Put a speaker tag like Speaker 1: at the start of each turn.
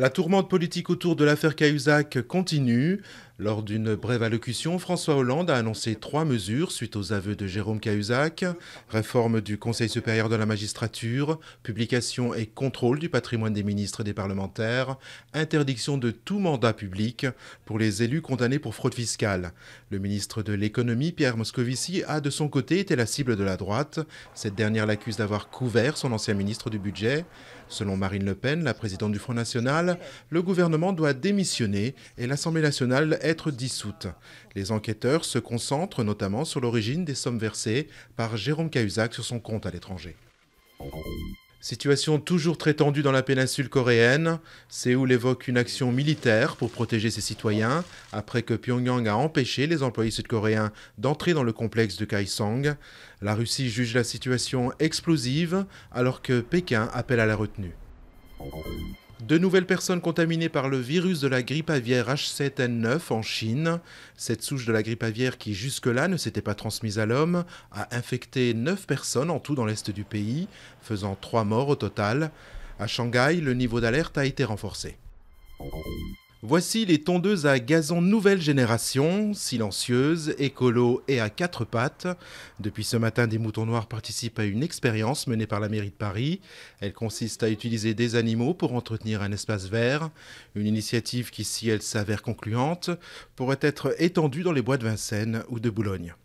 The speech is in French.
Speaker 1: La tourmente politique autour de l'affaire Cahuzac continue. Lors d'une brève allocution, François Hollande a annoncé 3 mesures suite aux aveux de Jérôme Cahuzac: réforme du Conseil supérieur de la magistrature, publication et contrôle du patrimoine des ministres et des parlementaires, interdiction de tout mandat public pour les élus condamnés pour fraude fiscale. Le ministre de l'économie, Pierre Moscovici, a de son côté été la cible de la droite. Cette dernière l'accuse d'avoir couvert son ancien ministre du budget. Selon Marine Le Pen, la présidente du Front National, le gouvernement doit démissionner et l'Assemblée nationale être dissoute. Les enquêteurs se concentrent notamment sur l'origine des sommes versées par Jérôme Cahuzac sur son compte à l'étranger. Situation toujours très tendue dans la péninsule coréenne. Séoul évoque une action militaire pour protéger ses citoyens après que Pyongyang a empêché les employés sud-coréens d'entrer dans le complexe de Kaesong. La Russie juge la situation explosive alors que Pékin appelle à la retenue. 2 nouvelles personnes contaminées par le virus de la grippe aviaire H7N9 en Chine. Cette souche de la grippe aviaire qui jusque-là ne s'était pas transmise à l'homme a infecté 9 personnes en tout dans l'est du pays, faisant 3 morts au total. À Shanghai, le niveau d'alerte a été renforcé. Voici les tondeuses à gazon nouvelle génération, silencieuses, écolo et à 4 pattes. Depuis ce matin, des moutons noirs participent à une expérience menée par la mairie de Paris. Elle consiste à utiliser des animaux pour entretenir un espace vert. Une initiative qui, si elle s'avère concluante, pourrait être étendue dans les bois de Vincennes ou de Boulogne.